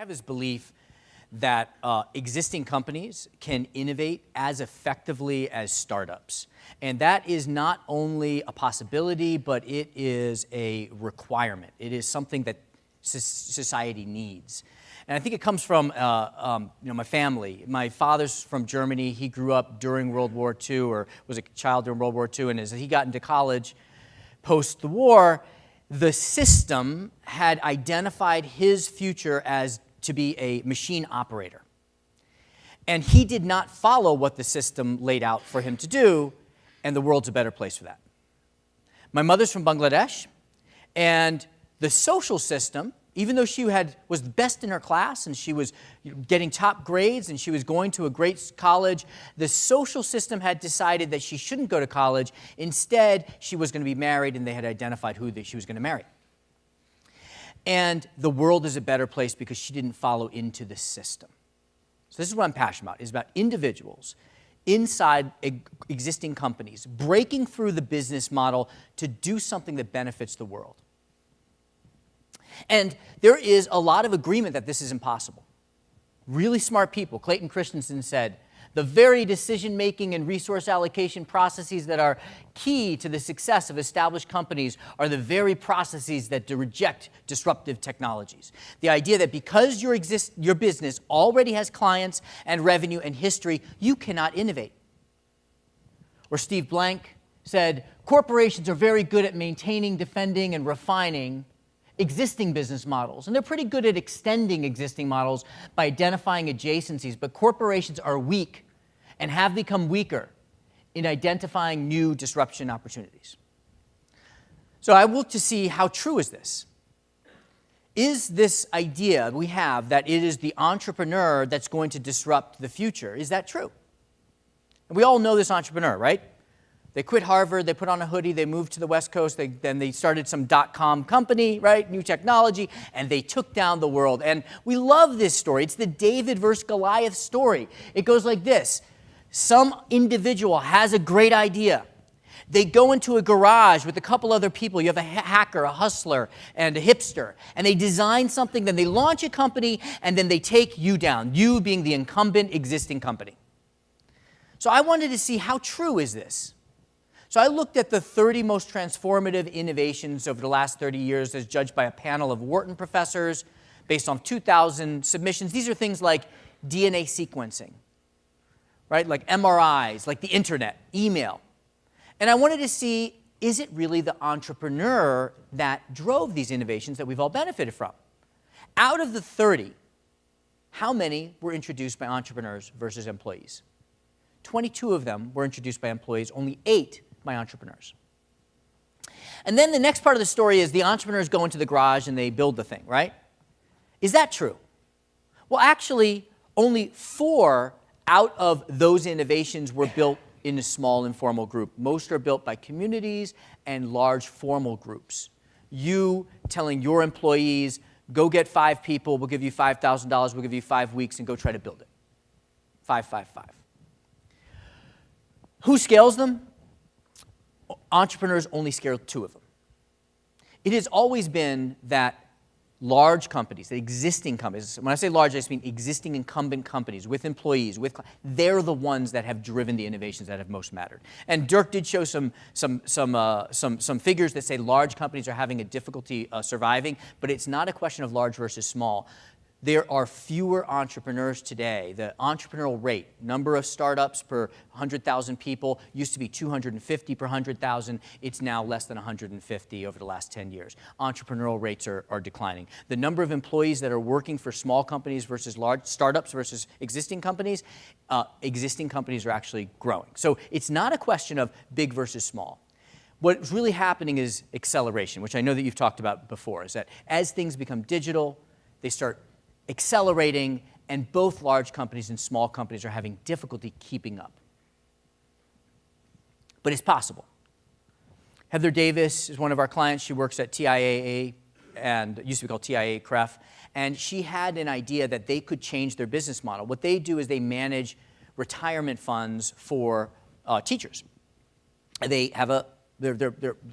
have this belief that existing companies can innovate as effectively as startups. And that is not only a possibility, but it is a requirement. It is something that society needs. And I think it comes from my family. My father's from Germany. He grew up during World War II, or was a child during World War II, and as he got into college post the war, the system had identified his future as to be a machine operator. And he did not follow what the system laid out for him to do, and the world's a better place for that. My mother's from Bangladesh, and the social system, even though she was the best in her class and she was getting top grades and she was going to a great college, the social system had decided that she shouldn't go to college. Instead, she was going to be married, and they had identified who she was going to marry. And the world is a better place because she didn't follow into the system. So this is what I'm passionate about, is about individuals inside existing companies, breaking through the business model to do something that benefits the world. And there is a lot of agreement that this is impossible. Really smart people, Clayton Christensen said, the very decision-making and resource allocation processes that are key to the success of established companies are the very processes that reject disruptive technologies. The idea that because your business already has clients and revenue and history, you cannot innovate. Or Steve Blank said, corporations are very good at maintaining, defending, and refining existing business models. And they're pretty good at extending existing models by identifying adjacencies, but corporations are weak and have become weaker in identifying new disruption opportunities. So I look to see how true is this? Is this idea we have that it is the entrepreneur that's going to disrupt the future, is that true? And we all know this entrepreneur, right? They quit Harvard, they put on a hoodie, they moved to the West Coast, then they started some dot-com company, right, new technology, and they took down the world. And we love this story. It's the David versus Goliath story. It goes like this. Some individual has a great idea. They go into a garage with a couple other people. You have a hacker, a hustler, and a hipster. And they design something, then they launch a company, and then they take you down, you being the incumbent existing company. So I wanted to see how true is this? So I looked at the 30 most transformative innovations over the last 30 years as judged by a panel of Wharton professors based on 2,000 submissions. These are things like DNA sequencing, right? Like MRIs, like the internet, email. And I wanted to see, is it really the entrepreneur that drove these innovations that we've all benefited from? Out of the 30, how many were introduced by entrepreneurs versus employees? 22 of them were introduced by employees, only 8 by entrepreneurs. And then the next part of the story is the entrepreneurs go into the garage and they build the thing, right? Is that true? Well, actually, only 4 out of those innovations were built in a small informal group. Most are built by communities and large formal groups. You telling your employees, go get 5 people, we'll give you $5,000, we'll give you 5 weeks, and go try to build it. 5, 5, 5. Who scales them? Entrepreneurs only scale 2 of them. It has always been that large companies, that existing companies, when I say large, I just mean existing incumbent companies with employees, they're the ones that have driven the innovations that have most mattered. And Dirk did show some figures that say large companies are having a difficulty surviving, but it's not a question of large versus small. There are fewer entrepreneurs today. The entrepreneurial rate, number of startups per 100,000 people, used to be 250 per 100,000. It's now less than 150 over the last 10 years. Entrepreneurial rates are declining. The number of employees that are working for small companies versus large startups versus existing companies are actually growing. So it's not a question of big versus small. What's really happening is acceleration, which I know that you've talked about before, is that as things become digital, they start accelerating, and both large companies and small companies are having difficulty keeping up. But it's possible. Heather Davis is one of our clients. She works at TIAA, and it used to be called TIAA-CREF, and she had an idea that they could change their business model. What they do is they manage retirement funds for teachers. They're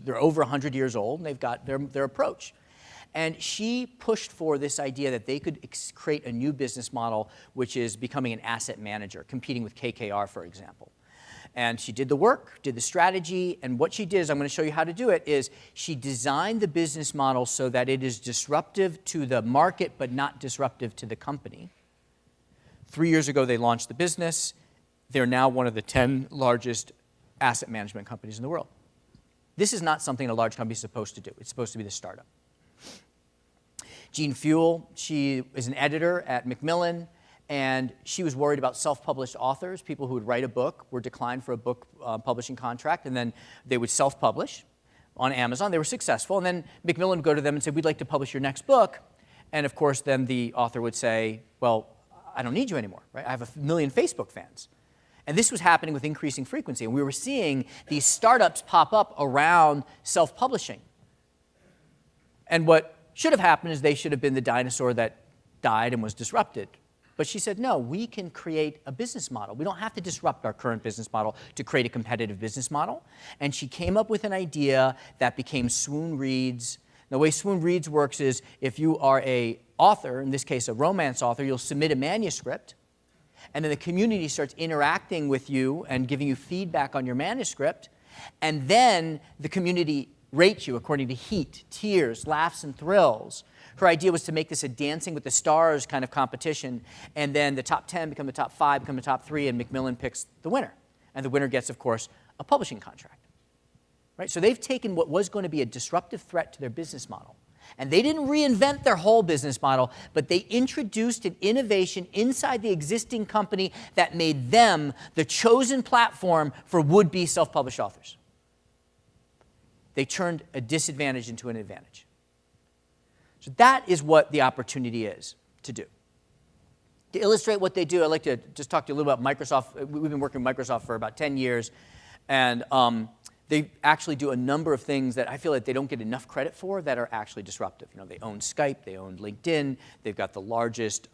over 100 years old, and they've got their approach. And she pushed for this idea that they could create a new business model, which is becoming an asset manager, competing with KKR, for example. And she did the work, did the strategy, and what she did is, I'm going to show you how to do it, is she designed the business model so that it is disruptive to the market, but not disruptive to the company. 3 years ago, they launched the business. They're now one of the 10 largest asset management companies in the world. This is not something a large company is supposed to do. It's supposed to be the startup. Jean Fuel, she is an editor at Macmillan, and she was worried about self-published authors. People who would write a book were declined for a book publishing contract, and then they would self-publish on Amazon. They were successful, and then Macmillan would go to them and say, we'd like to publish your next book. And of course, then the author would say, well, I don't need you anymore, right? I have 1 million Facebook fans. And this was happening with increasing frequency, and we were seeing these startups pop up around self-publishing. And what should have happened is they should have been the dinosaur that died and was disrupted. But she said, no, we can create a business model. We don't have to disrupt our current business model to create a competitive business model. And she came up with an idea that became Swoon Reads. The way Swoon Reads works is if you are an author, in this case a romance author, you'll submit a manuscript, and then the community starts interacting with you and giving you feedback on your manuscript, and then the community rates you according to heat, tears, laughs, and thrills. Her idea was to make this a Dancing with the Stars kind of competition, and then the top 10 become the top 5, become the top 3, and Macmillan picks the winner. And the winner gets, of course, a publishing contract. Right? So they've taken what was going to be a disruptive threat to their business model, and they didn't reinvent their whole business model, but they introduced an innovation inside the existing company that made them the chosen platform for would-be self-published authors. They turned a disadvantage into an advantage. So that is what the opportunity is to do. To illustrate what they do, I'd like to just talk to you a little about Microsoft. We've been working with Microsoft for about 10 years, and they actually do a number of things that I feel like they don't get enough credit for that are actually disruptive. You know, they own Skype, they own LinkedIn, they've got the largest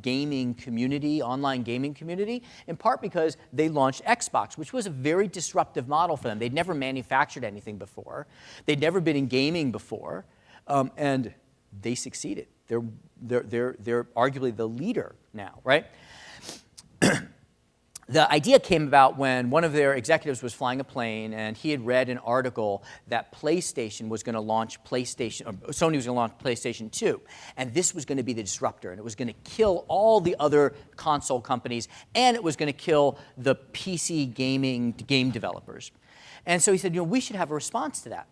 gaming community, online gaming community, in part because they launched Xbox, which was a very disruptive model for them. They'd never manufactured anything before. They'd never been in gaming before, and they succeeded. They're arguably the leader now, right? The idea came about when one of their executives was flying a plane, and he had read an article that PlayStation was going to launch Sony was going to launch PlayStation 2, and this was going to be the disruptor, and it was going to kill all the other console companies, and it was going to kill the PC game developers. And so he said, you know, we should have a response to that.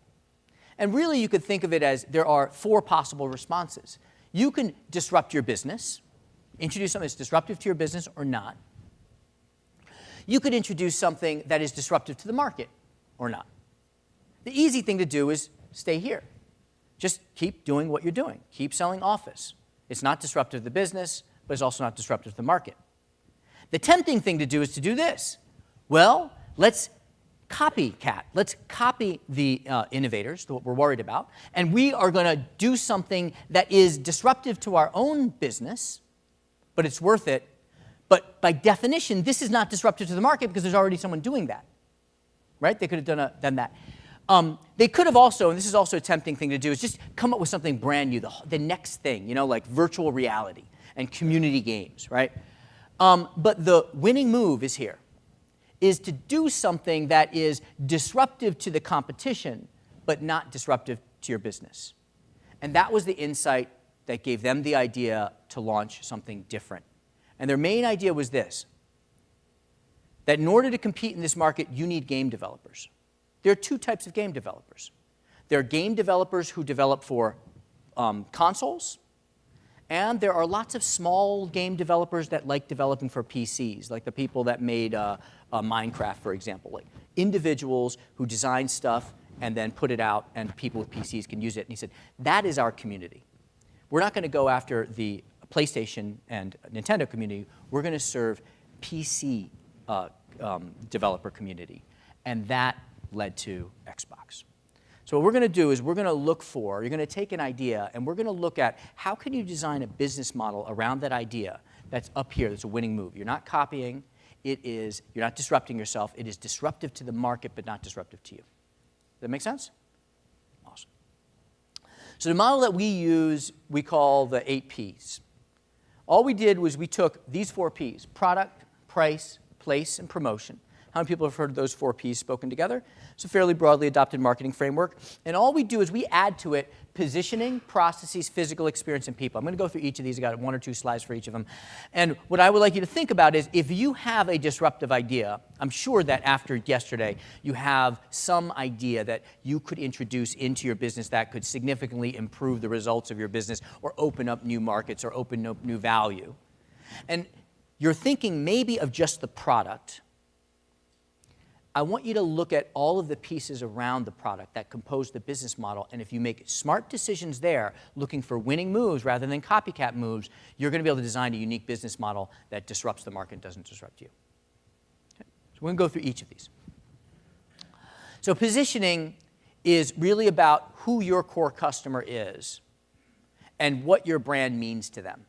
And really, you could think of it as there are 4 possible responses. You can disrupt your business, introduce something that's disruptive to your business or not. You could introduce something that is disruptive to the market or not. The easy thing to do is stay here. Just keep doing what you're doing. Keep selling Office. It's not disruptive to the business, but it's also not disruptive to the market. The tempting thing to do is to do this. Well, let's copycat. Let's copy the innovators, what we're worried about, and we are going to do something that is disruptive to our own business, but it's worth it. But by definition, this is not disruptive to the market because there's already someone doing that, right? They could have done that. They could have also, and this is also a tempting thing to do, is just come up with something brand new, the next thing, you know, like virtual reality and community games, right? But the winning move is here, is to do something that is disruptive to the competition, but not disruptive to your business. And that was the insight that gave them the idea to launch something different. And their main idea was this, that in order to compete in this market, you need game developers. There are 2 types of game developers. There are game developers who develop for consoles, and there are lots of small game developers that like developing for PCs, like the people that made Minecraft, for example. Like individuals who design stuff and then put it out, and people with PCs can use it. And he said, that is our community. We're not going to go after the PlayStation and Nintendo community. We're going to serve PC developer community. And that led to Xbox. So what we're going to do is we're going to look for, you're going to take an idea, and we're going to look at how can you design a business model around that idea that's up here, that's a winning move. You're not copying. You're not disrupting yourself. It is disruptive to the market, but not disruptive to you. Does that make sense? Awesome. So the model that we use, we call the 8 Ps. All we did was we took these 4 Ps, product, price, place, and promotion. How many people have heard those 4 Ps spoken together? It's a fairly broadly adopted marketing framework. And all we do is we add to it positioning, processes, physical experience, and people. I'm going to go through each of these. I've got 1 or 2 slides for each of them. And what I would like you to think about is if you have a disruptive idea, I'm sure that after yesterday, you have some idea that you could introduce into your business that could significantly improve the results of your business or open up new markets or open up new value. And you're thinking maybe of just the product. I want you to look at all of the pieces around the product that compose the business model, and if you make smart decisions there, looking for winning moves rather than copycat moves, you're going to be able to design a unique business model that disrupts the market and doesn't disrupt you. Okay? So we're going to go through each of these. So positioning is really about who your core customer is and what your brand means to them.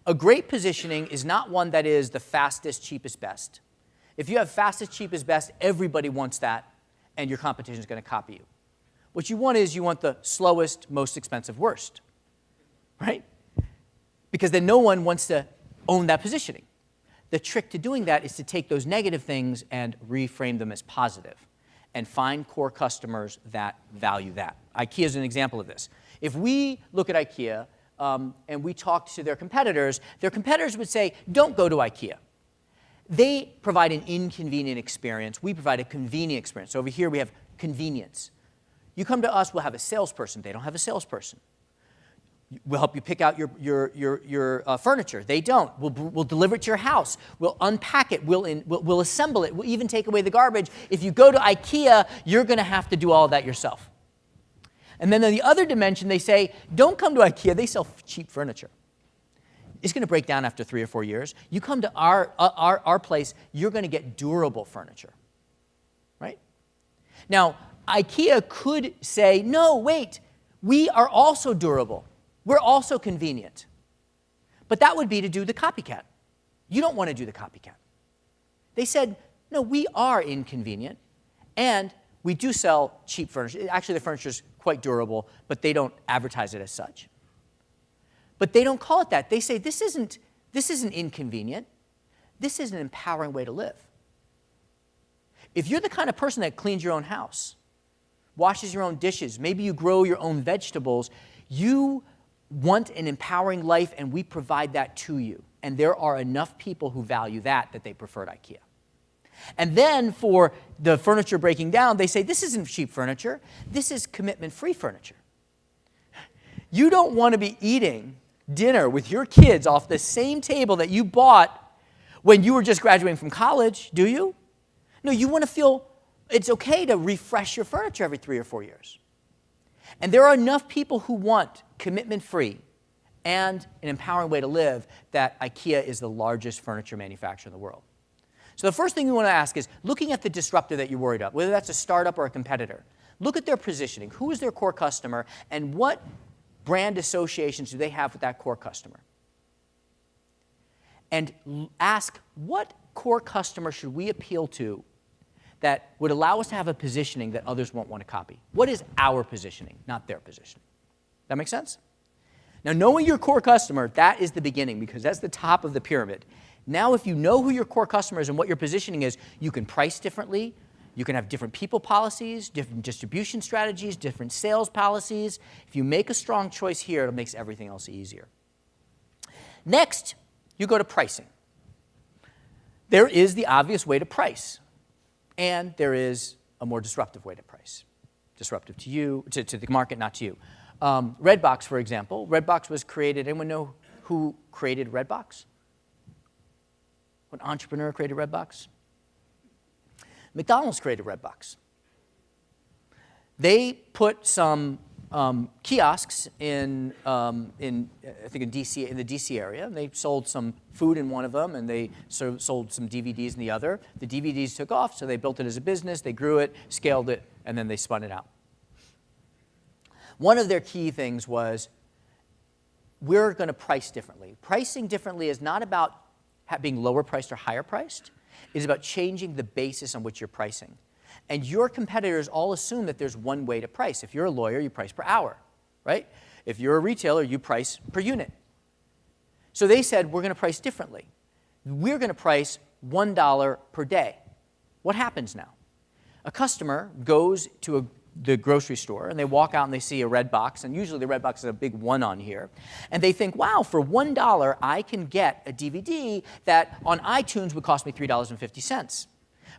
A great positioning is not one that is the fastest, cheapest, best. If you have fastest, cheapest, best, everybody wants that, and your competition is going to copy you. What you want is you want the slowest, most expensive, worst, right? Because then no one wants to own that positioning. The trick to doing that is to take those negative things and reframe them as positive and find core customers that value that. IKEA is an example of this. If we look at IKEA and we talk to their competitors would say, don't go to IKEA. They provide an inconvenient experience. We provide a convenient experience. So over here we have convenience. You come to us, we'll have a salesperson. They don't have a salesperson. We'll help you pick out your furniture. They don't. We'll deliver it to your house. We'll unpack it. We'll assemble it. We'll even take away the garbage. If you go to IKEA, you're going to have to do all of that yourself. And then in the other dimension, they say, don't come to IKEA. They sell cheap furniture. It's going to break down after 3 or 4 years. You come to our place, you're going to get durable furniture, right? Now, IKEA could say, no, wait, we are also durable. We're also convenient. But that would be to do the copycat. You don't want to do the copycat. They said, no, we are inconvenient, and we do sell cheap furniture. Actually, the furniture is quite durable, but they don't advertise it as such. But they don't call it that. They say, this isn't inconvenient. This is an empowering way to live. If you're the kind of person that cleans your own house, washes your own dishes, maybe you grow your own vegetables, you want an empowering life, and we provide that to you. And there are enough people who value that they preferred IKEA. And then for the furniture breaking down, they say, this isn't cheap furniture. This is commitment-free furniture. You don't want to be eating dinner with your kids off the same table that you bought when you were just graduating from college, do you? No, you want to feel it's okay to refresh your furniture every 3 or 4 years. And there are enough people who want commitment-free and an empowering way to live that IKEA is the largest furniture manufacturer in the world. So the first thing we want to ask is, looking at the disruptor that you're worried about, whether that's a startup or a competitor, look at their positioning. Who is their core customer, and what brand associations do they have with that core customer? And ask, what core customer should we appeal to that would allow us to have a positioning that others won't want to copy? What is our positioning, not their positioning? That make sense? Now, knowing your core customer, that is the beginning, because that's the top of the pyramid. Now, if you know who your core customer is and what your positioning is, you can price differently. You can have different people policies, different distribution strategies, different sales policies. If you make a strong choice here, it makes everything else easier. Next, you go to pricing. There is the obvious way to price, and there is a more disruptive way to price. Disruptive to you, to the market, not to you. Redbox, for example. Redbox was created. Anyone know who created Redbox? What entrepreneur created Redbox? McDonald's created Redbox. They put some kiosks in I think in the DC area. And they sold some food in one of them, and they sold some DVDs in the other. The DVDs took off, so they built it as a business. They grew it, scaled it, and then they spun it out. One of their key things was, we're going to price differently. Pricing differently is not about being lower priced or higher priced. It's about changing the basis on which you're pricing. And your competitors all assume that there's one way to price. If you're a lawyer, you price per hour. right? If you're a retailer, you price per unit. So they said, we're going to price differently. We're going to price $1 per day. What happens now? A customer goes to the grocery store, and they walk out and they see a red box, and usually the red box has a big 1 on here, and they think, wow, for $1 I can get a DVD that on iTunes would cost me $3.50.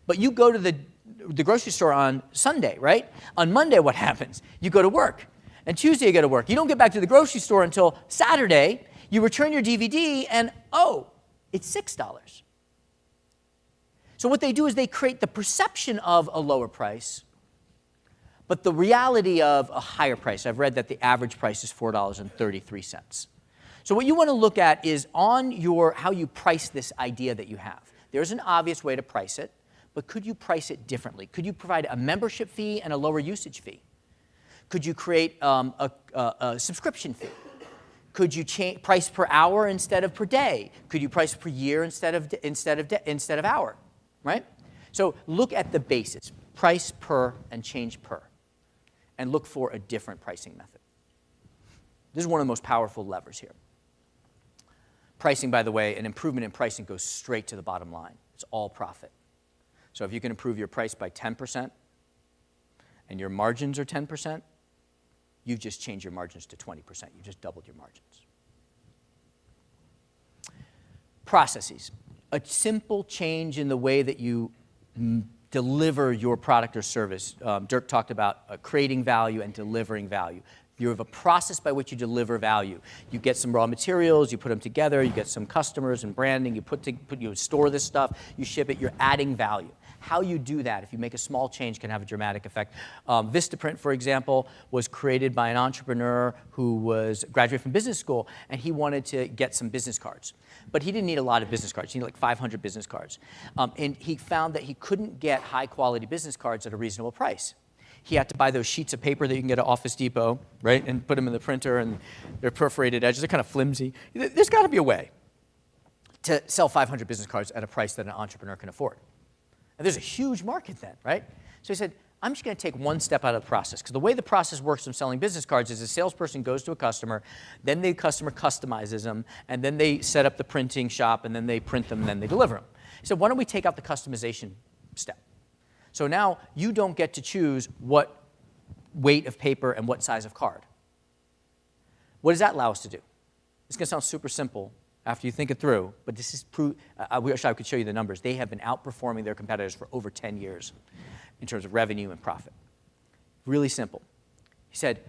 But you go to the grocery store on Sunday, right? On Monday, what happens? You go to work, and Tuesday you go to work. You don't get back to the grocery store until Saturday. You return your DVD, and oh, it's $6. So what they do is they create the perception of a lower price, but the reality of a higher price. I've read that the average price is $4.33. So what you want to look at is on how you price this idea that you have. There's an obvious way to price it, but could you price it differently? Could you provide a membership fee and a lower usage fee? Could you create a subscription fee? Could you price per hour instead of per day? Could you price per year instead of hour? Right? So look at the basis, price per and change per, and look for a different pricing method. This is one of the most powerful levers here. Pricing, by the way, an improvement in pricing goes straight to the bottom line. It's all profit. So if you can improve your price by 10% and your margins are 10%, you've just changed your margins to 20%. You just doubled your margins. Processes. A simple change in the way that you deliver your product or service. Dirk talked about creating value and delivering value. You have a process by which you deliver value. You get some raw materials, you put them together, you get some customers and branding, you store this stuff, you ship it, you're adding value. How you do that, if you make a small change, can have a dramatic effect. Vistaprint, for example, was created by an entrepreneur who was graduated from business school, and he wanted to get some business cards. But he didn't need a lot of business cards. He needed like 500 business cards. And he found that he couldn't get high-quality business cards at a reasonable price. He had to buy those sheets of paper that you can get at Office Depot, right, and put them in the printer, and they're perforated edges. They're kind of flimsy. There's got to be a way to sell 500 business cards at a price that an entrepreneur can afford. And there's a huge market then, right? So he said, I'm just going to take one step out of the process. Because the way the process works in selling business cards is a salesperson goes to a customer, then the customer customizes them, and then they set up the printing shop, and then they print them, and then they deliver them. He said, why don't we take out the customization step? So now you don't get to choose what weight of paper and what size of card. What does that allow us to do? It's going to sound super simple after you think it through, but this is I wish I could show you the numbers. They have been outperforming their competitors for over 10 years in terms of revenue and profit. Really simple. He said,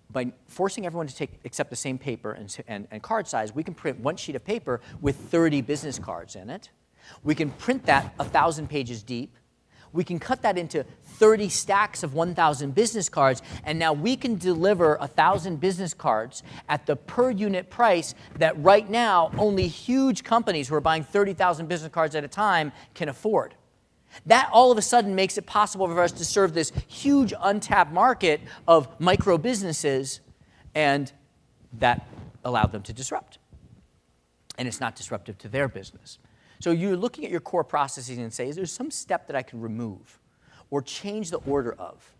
by forcing everyone to accept the same paper and card size, we can print one sheet of paper with 30 business cards in it. We can print that 1,000 pages deep. We can cut that into 30 stacks of 1,000 business cards, and now we can deliver 1,000 business cards at the per unit price that right now only huge companies who are buying 30,000 business cards at a time can afford. That all of a sudden makes it possible for us to serve this huge untapped market of micro businesses, and that allowed them to disrupt. And it's not disruptive to their business. So you're looking at your core processes and say, is there some step that I can remove or change the order of?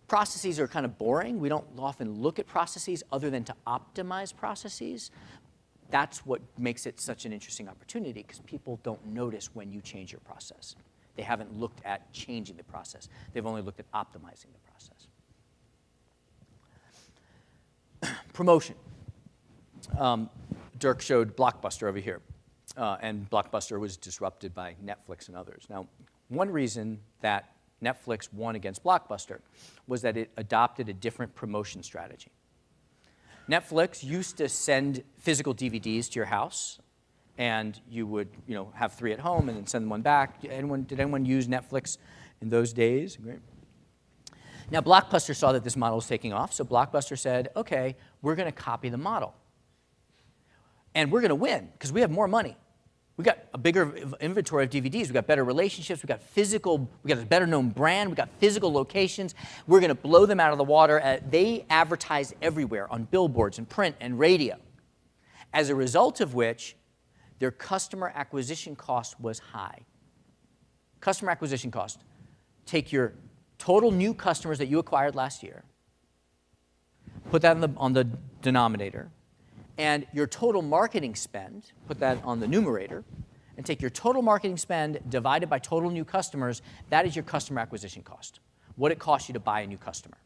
Processes are kind of boring. We don't often look at processes other than to optimize processes. That's what makes it such an interesting opportunity, because people don't notice when you change your process. They haven't looked at changing the process. They've only looked at optimizing the process. Promotion. Dirk showed Blockbuster over here. And Blockbuster was disrupted by Netflix and others. Now, one reason that Netflix won against Blockbuster was that it adopted a different promotion strategy. Netflix used to send physical DVDs to your house, and you would, have 3 at home and then send one back. Did anyone use Netflix in those days? Great. Now, Blockbuster saw that this model was taking off, so Blockbuster said, okay, we're going to copy the model. And we're going to win, because we have more money. We got a bigger inventory of DVDs. We got better relationships. We got a better known brand. We got physical locations. We're going to blow them out of the water. They advertised everywhere on billboards and print and radio. As a result of which, their customer acquisition cost was high. Customer acquisition cost. Take your total new customers that you acquired last year, put that on the denominator, and your total marketing spend, put that on the numerator, and take your total marketing spend divided by total new customers. That is your customer acquisition cost, what it costs you to buy a new customer.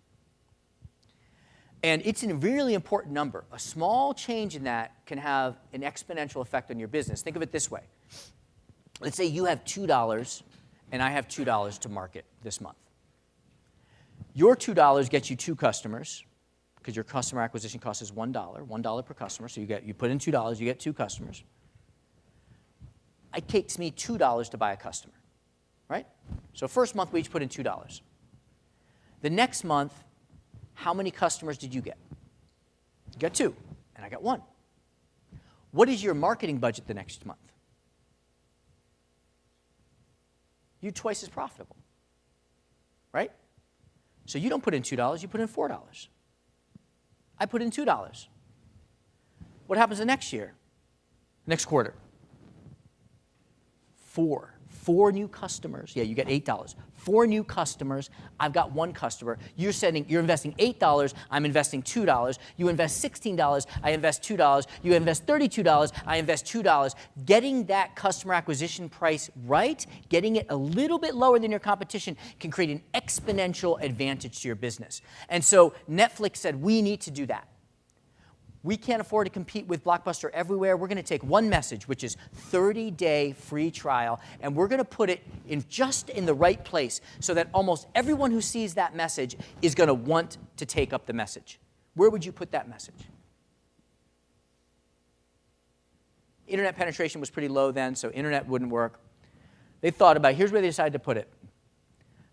And it's a really important number. A small change in that can have an exponential effect on your business. Think of it this way. Let's say you have $2 and I have $2 to market this month. Your $2 gets you 2 customers, because your customer acquisition cost is $1 per customer. So you put in $2, you get 2 customers. It takes me $2 to buy a customer, right? So first month we each put in $2. The next month, how many customers did you get? You got 2, and I got 1. What is your marketing budget the next month? You're twice as profitable, right? So you don't put in $2, you put in $4. I put in $2. What happens the next year, next quarter? 4 new customers. Yeah, you get $8. 4 new customers. I've got 1 customer. You're investing $8. I'm investing $2. You invest $16. I invest $2. You invest $32. I invest $2. Getting that customer acquisition price right, getting it a little bit lower than your competition, can create an exponential advantage to your business. And so Netflix said, we need to do that. We can't afford to compete with Blockbuster everywhere. We're going to take one message, which is 30-day free trial, and we're going to put it just in the right place so that almost everyone who sees that message is going to want to take up the message. Where would you put that message? Internet penetration was pretty low then, so internet wouldn't work. They thought about, here's where they decided to put it.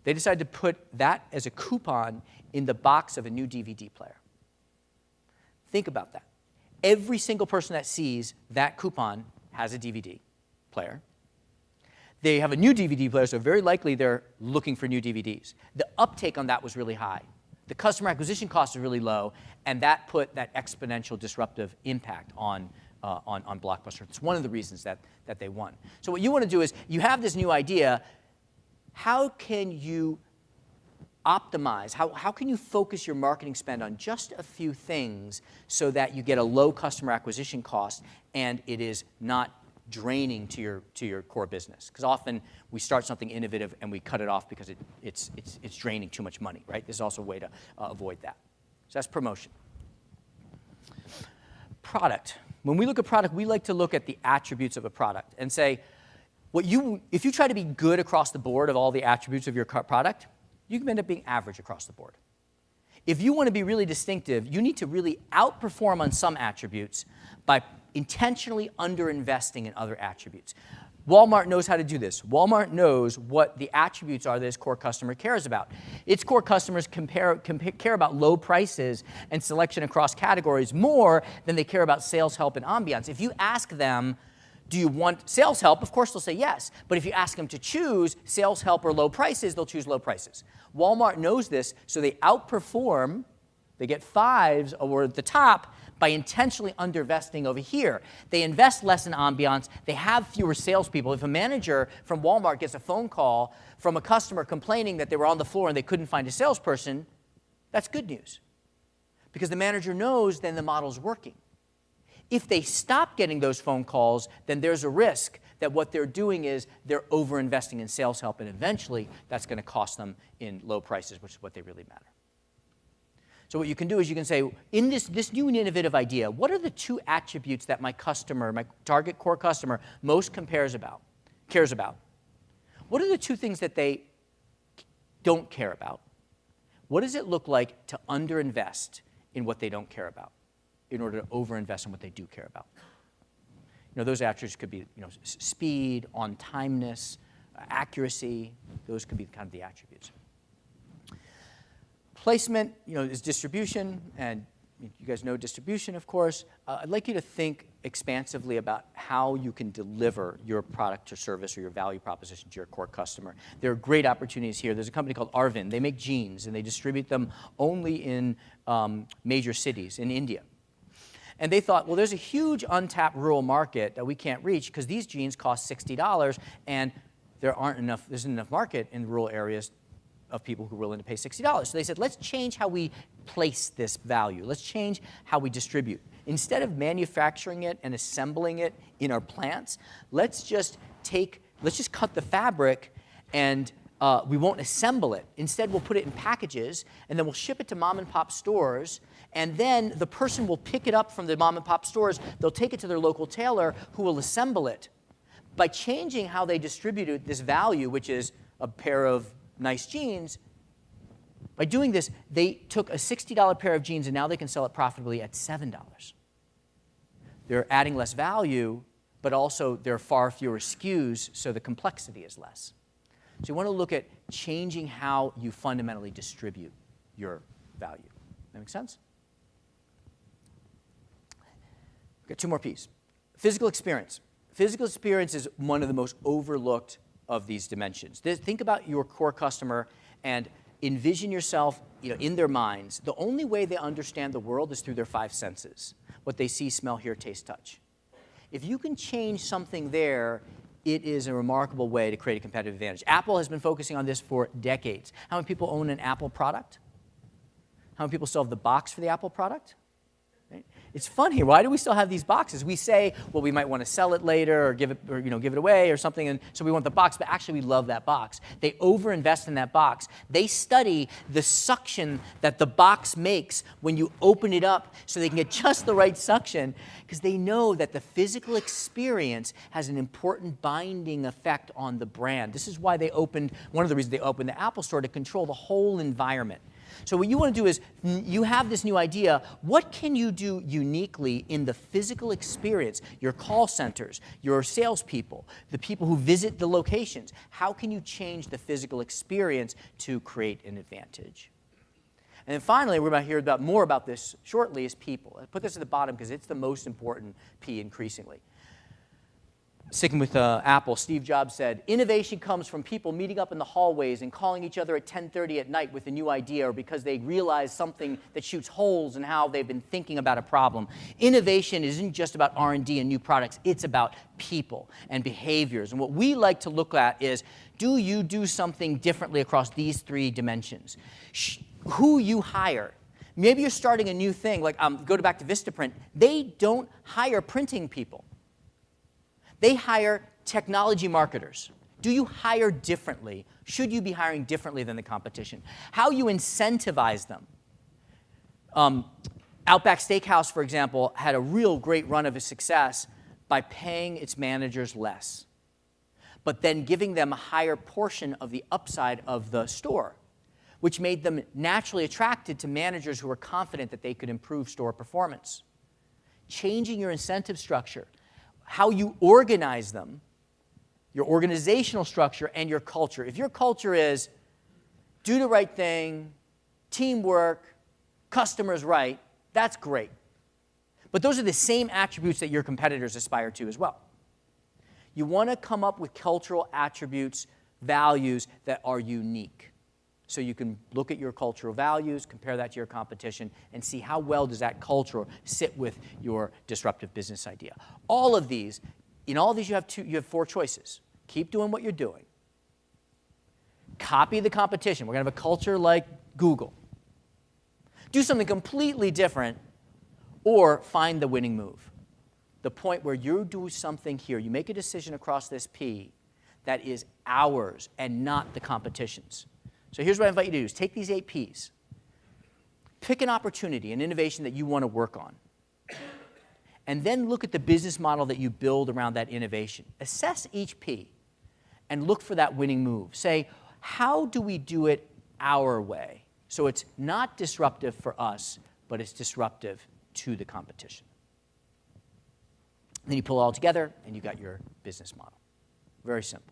They decided to put that as a coupon in the box of a new DVD player. Think about that. Every single person that sees that coupon has a DVD player. They have a new DVD player, so very likely they're looking for new DVDs. The uptake on that was really high. The customer acquisition cost was really low, and that put that exponential disruptive impact on Blockbuster. It's one of the reasons that they won. So what you want to do is, you have this new idea. How can you optimize, how can you focus your marketing spend on just a few things so that you get a low customer acquisition cost and it is not draining to your core business? Because often we start something innovative and we cut it off because it's draining too much money, right? There's also a way to avoid that. So that's promotion. Product. When we look at product, we like to look at the attributes of a product and say, if you try to be good across the board of all the attributes of your product, you can end up being average across the board. If you want to be really distinctive, you need to really outperform on some attributes by intentionally underinvesting in other attributes. Walmart knows how to do this. Walmart knows what the attributes are that its core customer cares about. Its core customers care about low prices and selection across categories more than they care about sales help and ambiance. If you ask them, do you want sales help? Of course, they'll say yes. But if you ask them to choose sales help or low prices, they'll choose low prices. Walmart knows this, so they outperform. They get 5s over the top by intentionally underinvesting over here. They invest less in ambiance. They have fewer salespeople. If a manager from Walmart gets a phone call from a customer complaining that they were on the floor and they couldn't find a salesperson, that's good news, because the manager knows then the model's working. If they stop getting those phone calls, then there's a risk that what they're doing is they're over-investing in sales help, and eventually that's going to cost them in low prices, which is what they really matter. So what you can do is you can say, in this new and innovative idea, what are the 2 attributes that my target core customer, most cares about? What are the 2 things that they don't care about? What does it look like to underinvest in what they don't care about in order to overinvest in what they do care about? Those attributes could be, speed, on-timeness, accuracy. Those could be kind of the attributes. Placement, is distribution, and you guys know distribution, of course. I'd like you to think expansively about how you can deliver your product or service or your value proposition to your core customer. There are great opportunities here. There's a company called Arvind. They make jeans, and they distribute them only in major cities in India. And they thought, well, there's a huge untapped rural market that we can't reach because these jeans cost $60, and there isn't enough market in rural areas of people who are willing to pay $60. So they said, let's change how we place this value. Let's change how we distribute. Instead of manufacturing it and assembling it in our plants, let's just cut the fabric and we won't assemble it. Instead, we'll put it in packages, and then we'll ship it to mom and pop stores, and then the person will pick it up from the mom and pop stores. They'll take it to their local tailor who will assemble it. By changing how they distributed this value, which is a pair of nice jeans, by doing this, they took a $60 pair of jeans, and now they can sell it profitably at $7. They're adding less value, but also there are far fewer SKUs, so the complexity is less. So you want to look at changing how you fundamentally distribute your value. That make sense? We've got two more P's. Physical experience. Physical experience is one of the most overlooked of these dimensions. Think about your core customer and envision yourself, in their minds. The only way they understand the world is through their five senses: what they see, smell, hear, taste, touch. If you can change something there, it is a remarkable way to create a competitive advantage. Apple has been focusing on this for decades. How many people own an Apple product? How many people still have the box for the Apple product? Right? It's fun here. Why do we still have these boxes? We say, well, we might want to sell it later or give it away or something, and so we want the box, but actually we love that box. They overinvest in that box. They study the suction that the box makes when you open it up so they can get just the right suction, because they know that the physical experience has an important binding effect on the brand. This is why one of the reasons they opened the Apple Store, to control the whole environment. So what you want to do is, you have this new idea, what can you do uniquely in the physical experience? Your call centers, your salespeople, the people who visit the locations. How can you change the physical experience to create an advantage? And then finally, we're going to hear more about this shortly, is people. I put this at the bottom because it's the most important P increasingly. Sticking with Apple, Steve Jobs said, innovation comes from people meeting up in the hallways and calling each other at 10:30 at night with a new idea, or because they realize something that shoots holes in how they've been thinking about a problem. Innovation isn't just about R&D and new products. It's about people and behaviors. And what we like to look at is, do you do something differently across these three dimensions? Who you hire. Maybe you're starting a new thing, like go back to Vistaprint. They don't hire printing people. They hire technology marketers. Do you hire differently? Should you be hiring differently than the competition? How you incentivize them. Outback Steakhouse, for example, had a real great run of success by paying its managers less, but then giving them a higher portion of the upside of the store, which made them naturally attracted to managers who were confident that they could improve store performance. Changing your incentive structure, how you organize them, your organizational structure, and your culture. If your culture is do the right thing, teamwork, customers right, that's great. But those are the same attributes that your competitors aspire to as well. You want to come up with cultural attributes, values that are unique. So you can look at your cultural values, compare that to your competition, and see how well does that culture sit with your disruptive business idea. All of these, in all of these you have four choices. Keep doing what you're doing. Copy the competition. We're going to have a culture like Google. Do something completely different, or find the winning move. The point where you do something here, you make a decision across this P that is ours and not the competition's. So here's what I invite you to do, is take these 8 Ps, pick an opportunity, an innovation that you want to work on, and then look at the business model that you build around that innovation. Assess each P and look for that winning move. Say, how do we do it our way? So it's not disruptive for us, but it's disruptive to the competition. Then you pull it all together, and you got your business model. Very simple.